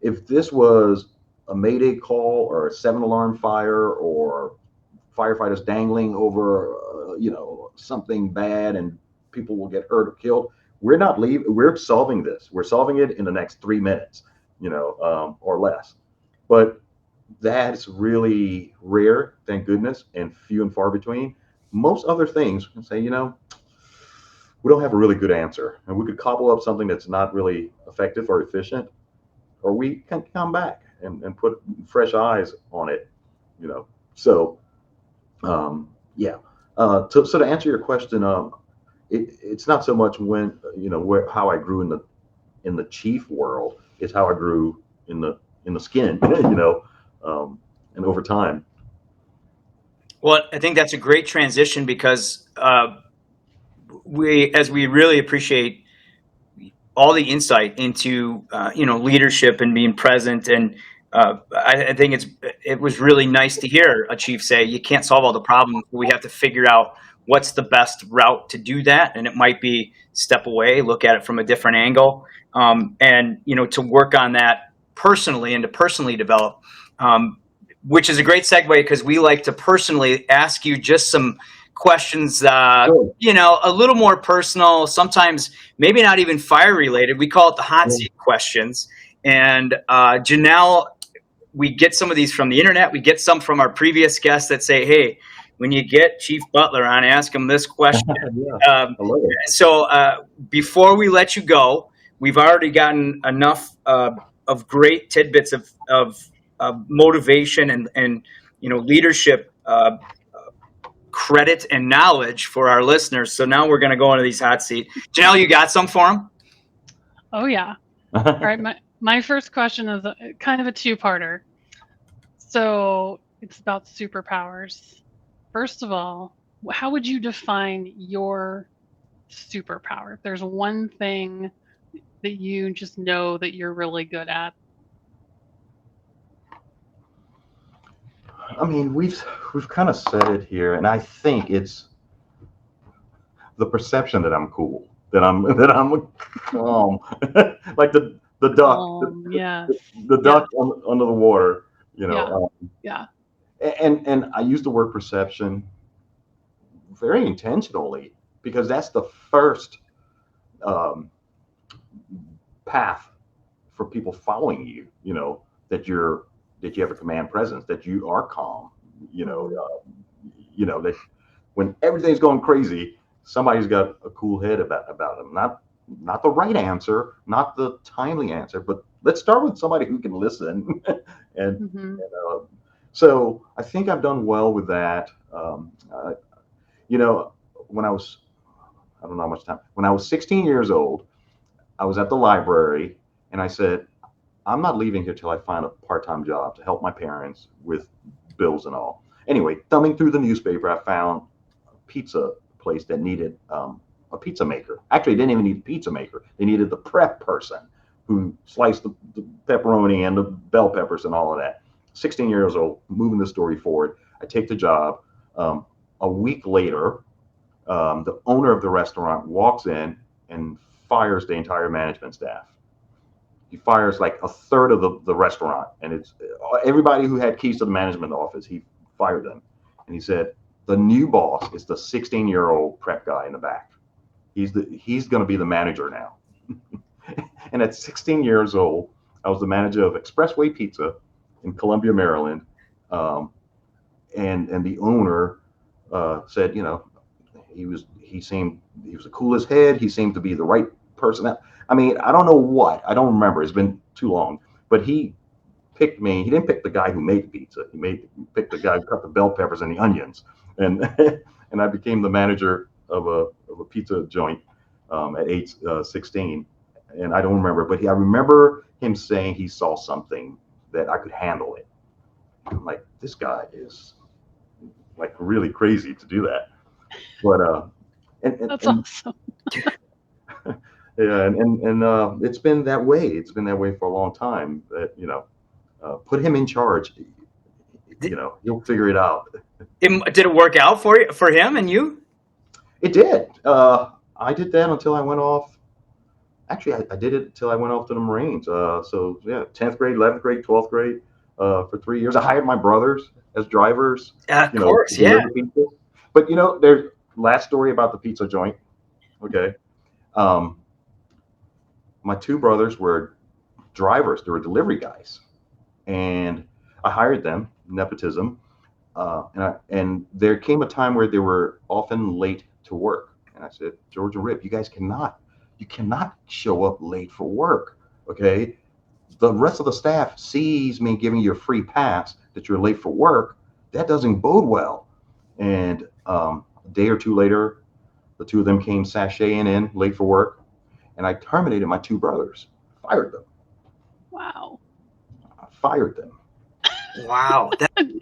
If this was a Mayday call or a 7-alarm fire or firefighters dangling over, something bad and people will get hurt or killed, we're not leaving. We're solving this. We're solving it in the next 3 minutes, or less. But that's really rare, thank goodness, and few and far between. Most other things can say, we don't have a really good answer, and we could cobble up something that's not really effective or efficient, or we can come back and put fresh eyes on it, So, So to answer your question, it's not so much when how I grew in the chief world. It's how I grew in the skin, and over time. Well, I think that's a great transition because we really appreciate all the insight into leadership and being present, and I think it was really nice to hear a chief say you can't solve all the problems. We have to figure out what's the best route to do that, and it might be step away, look at it from a different angle, and to work on that personally and to personally develop. Which is a great segue because we like to personally ask you just some questions, a little more personal, sometimes maybe not even fire related. We call it the hot seat questions. And Janelle, we get some of these from the internet. We get some from our previous guests that say, hey, when you get Chief Butler on, ask him this question. So before we let you go, we've already gotten enough of great tidbits of motivation and leadership credit and knowledge for our listeners. So now we're going to go into these hot seat. Janelle, you got some for them? Oh yeah. All right. My first question is kind of a two-parter. So it's about superpowers. First of all, how would you define your superpower? If there's one thing that you just know that you're really good at. I mean, we've kind of said it here, and I think it's the perception that I'm cool, that I'm like the duck, the duck under the water, Yeah. And I use the word perception very intentionally because that's the first path for people following you. That you have a command presence, that you are calm. That when everything's going crazy, somebody's got a cool head about them. Not the right answer, not the timely answer, but let's start with somebody who can listen. and so I think I've done well with that. When I was, I don't know how much time, when I was 16 years old, I was at the library and I said, I'm not leaving here till I find a part-time job to help my parents with bills and all. Anyway, thumbing through the newspaper, I found a pizza place that needed a pizza maker. Actually, they didn't even need a pizza maker. They needed the prep person who sliced the pepperoni and the bell peppers and all of that. 16 years old, moving the story forward. I take the job. A week later, the owner of the restaurant walks in and fires the entire management staff. He fires like a third of the restaurant, and it's everybody who had keys to the management office. He fired them, and he said the new boss is the 16-year-old prep guy in the back. He's going to be the manager now. And at 16 years old, I was the manager of Expressway Pizza in Columbia, Maryland, and the owner said, he seemed the coolest head. He seemed to be the right person. I mean, I don't know what. I don't remember. It's been too long. But he picked me. He didn't pick the guy who made the pizza. He picked the guy who cut the bell peppers and the onions. And and I became the manager of a pizza joint at age 16. And I don't remember, but I remember him saying he saw something that I could handle it. I'm like, this guy is like really crazy to do that. But that's awesome. Yeah, and it's been that way. It's been that way for a long time. That put him in charge. He'll figure it out. Did it work out for him and you? It did. I did that until I went off. Actually, I did it until I went off to the Marines. So yeah, 10th grade, 11th grade, 12th grade, for 3 years. I hired my brothers as drivers. Of course, yeah. But there's last story about the pizza joint. Okay. My two brothers were drivers. They were delivery guys, and I hired them, nepotism. And there came a time where they were often late to work. And I said, George and Rip, you cannot show up late for work. Okay. The rest of the staff sees me giving you a free pass that you're late for work. That doesn't bode well. And a day or two later, the two of them came sashaying in late for work, and I terminated my two brothers, fired them. Wow. I fired them. Wow.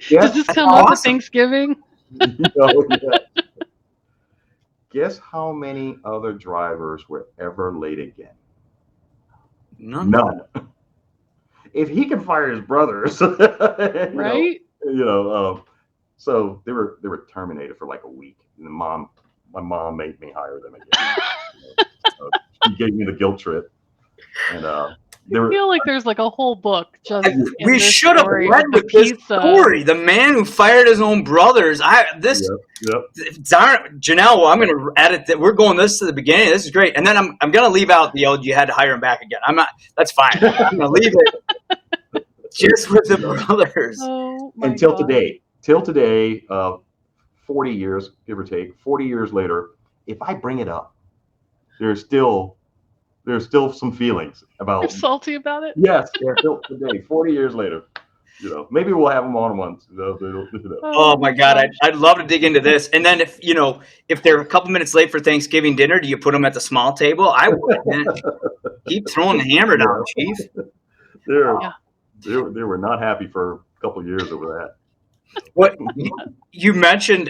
Does this come up at Thanksgiving? Yeah. Guess how many other drivers were ever late again? None. If he can fire his brothers, right? So they were terminated for like a week, and my mom made me hire them again. She gave me the guilt trip, and I feel like there's like a whole book just. We should have read with this story. The man who fired his own brothers. Janelle. Well, I'm going to edit that. We're going this to the beginning. This is great, and then I'm going to leave out the old. You had to hire him back again. I'm not. That's fine. I'm going to leave it just with the brothers. Until today. Till today, 40 years, give or take, 40 years later, if I bring it up, there's still some feelings about. You're salty about it? Yes, still today, 40 years later. Maybe we'll have them on once. Oh my God, I'd love to dig into this. And then if they're a couple minutes late for Thanksgiving dinner, do you put them at the small table? I would. Man. Keep throwing the hammer down, Chief. They were not happy for a couple of years over that. What you mentioned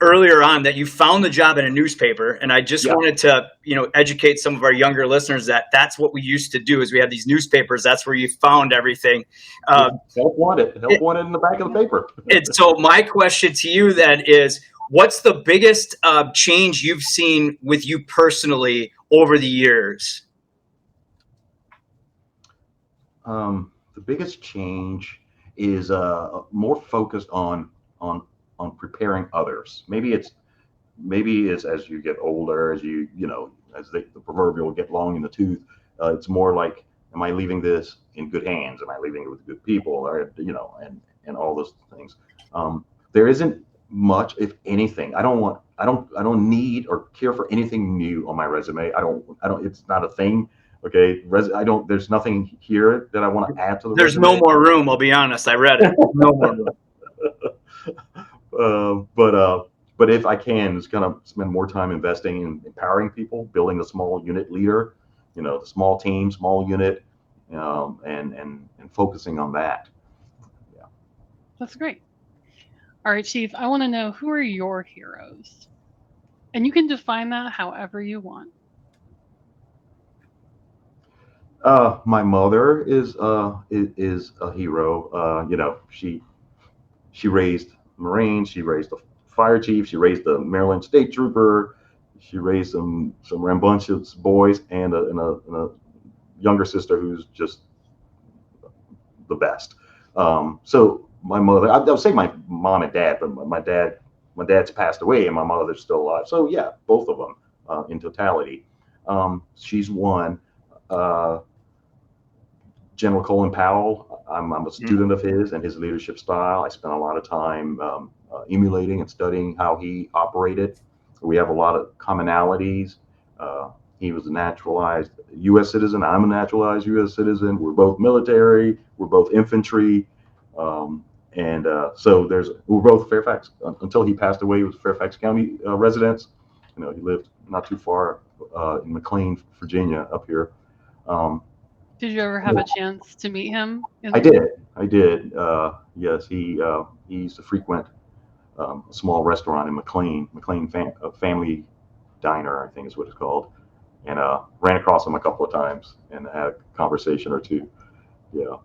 earlier on that you found the job in a newspaper, and I just wanted to educate some of our younger listeners that that's what we used to do. Is we had these newspapers. That's where you found everything. Help wanted in the back of the paper. And so my question to you then is, what's the biggest change you've seen with you personally over the years? The biggest change is more focused on preparing others. Maybe it's as you get older, as as the proverbial get long in the tooth, it's more like, am I leaving this in good hands? Am I leaving it with good people? Or, and all those things. There isn't much, if anything. I don't need or care for anything new on my resume. I don't. It's not a thing. Okay. There's nothing here that I want to add to the There's resume. no more room. I'll be honest. I read it. No more room. But if I can, just kind of spend more time investing in empowering people, building a small unit leader, the small team, small unit, and focusing on that. Yeah. That's great. All right, Chief, I want to know, who are your heroes? And you can define that however you want. My mother is a hero. She raised Marines, she raised the fire chief, she raised the Maryland State Trooper, she raised some rambunctious boys, and a younger sister who's just the best. So my mother, I would say my mom and dad, but my dad's passed away and my mother's still alive. So yeah, both of them in totality. She's one. General Colin Powell, I'm a student of his and his leadership style. I spent a lot of time emulating and studying how he operated. We have a lot of commonalities. He was a naturalized U.S. citizen. I'm a naturalized U.S. citizen. We're both military. We're both infantry. So we're both Fairfax, until he passed away, he was Fairfax County residents. He lived not too far in McLean, Virginia, up here. Did you ever have a chance to meet him? I did. Yes, he used to frequent a small restaurant in McLean Family Diner, I think is what it's called, and ran across him a couple of times and had a conversation or two. Yeah,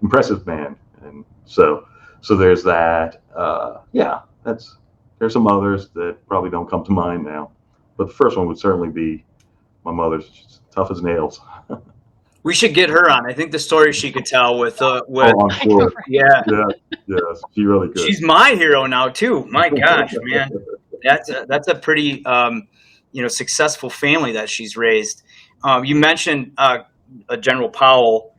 impressive man. And so there's that. There's some others that probably don't come to mind now, but the first one would certainly be my mother's. She's tough as nails. We should get her on. I think the story she could tell with I'm sure. Yeah, yes, she really could. She's my hero now too. My gosh, man, that's a pretty successful family that she's raised. You mentioned General Powell.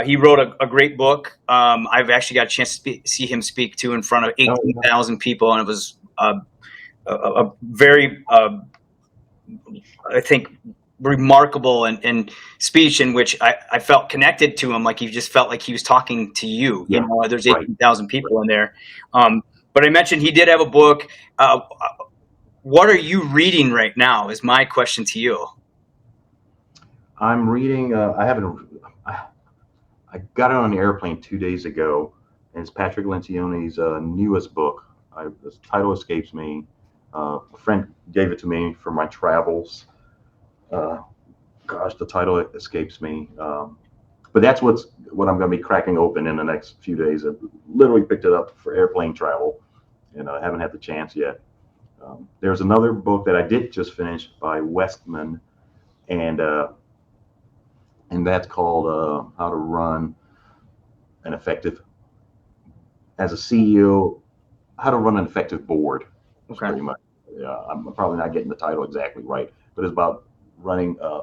He wrote a great book. I've actually got a chance to see him speak in front of 18,000 people, and it was a very, I think, remarkable and speech in which I felt connected to him. Like he just felt like he was talking to you. Yeah, there's 18,000 people in there. But I mentioned he did have a book. What are you reading right now is my question to you. I'm reading, I got it on the airplane 2 days ago, and it's Patrick Lencioni's newest book. The title escapes me. A friend gave it to me for my travels. The title escapes me. But that's what I'm going to be cracking open in the next few days. I literally picked it up for airplane travel, and I haven't had the chance yet. There's another book that I did just finish by Westman, and that's called How to Run an Effective, as a CEO, How to Run an Effective Board. Okay. Pretty much. Yeah, I'm probably not getting the title exactly right, but it's about running a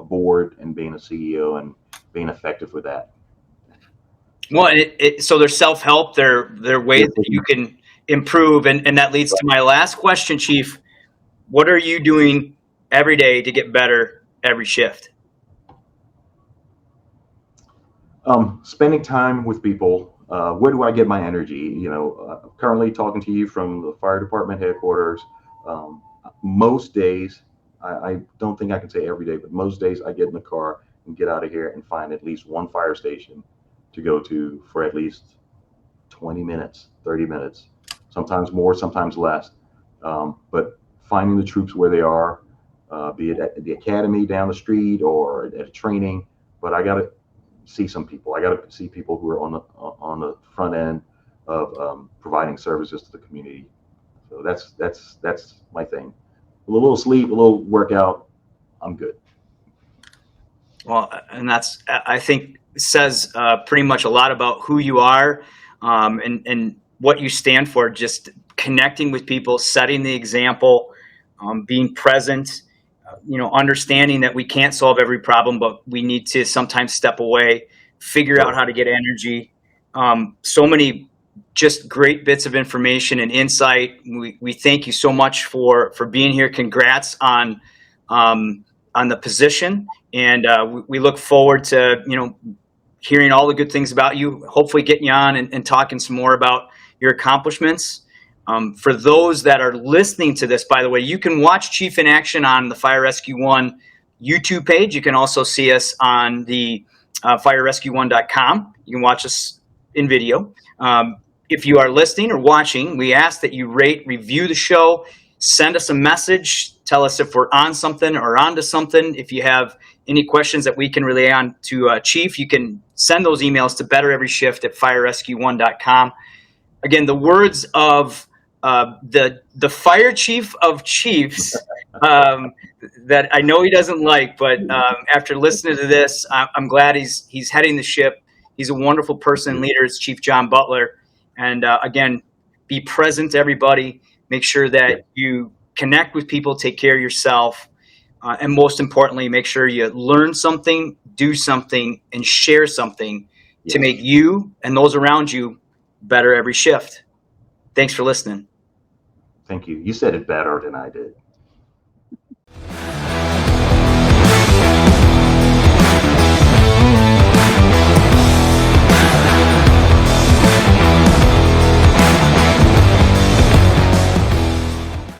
board and being a CEO and being effective with that. Well, so there's self-help. There are ways that you can improve, and that leads to my last question, Chief. What are you doing every day to get better every shift? Spending time with people. Where do I get my energy? Currently talking to you from the fire department headquarters. Most days, I don't think I can say every day, but most days I get in the car and get out of here and find at least one fire station to go to for at least 20 minutes, 30 minutes, sometimes more, sometimes less. But finding the troops where they are, be it at the academy down the street or at a training, but I got to see some people. I got to see people who are on the front end of providing services to the community. So that's my thing. A little sleep, a little workout, I'm good. Well, and I think says pretty much a lot about who you are and what you stand for. Just connecting with people, setting the example, being present, understanding that we can't solve every problem, but we need to sometimes step away, figure out how to get energy. So many just great bits of information and insight. We thank you so much for being here. Congrats on the position, and we look forward to hearing all the good things about you. Hopefully, getting you on and talking some more about your accomplishments. For those that are listening to this, by the way, you can watch Chief in action on the Fire Rescue One YouTube page. You can also see us on the firerescue1.com. You can watch us in video. If you are listening or watching, we ask that you rate, review the show, send us a message, tell us if we're on something or onto something. If you have any questions that we can relay on to Chief, you can send those emails to bettereveryshift@firerescue1.com. Again, the words of the fire chief of chiefs that I know he doesn't like, but after listening to this, I'm glad he's heading the ship. He's a wonderful person, leader. It's Chief John Butler. And again, be present, everybody. Make sure that you connect with people, take care of yourself, and most importantly, make sure you learn something, do something, and share something to make you and those around you better every shift. Thanks for listening. Thank you. You said it better than I did.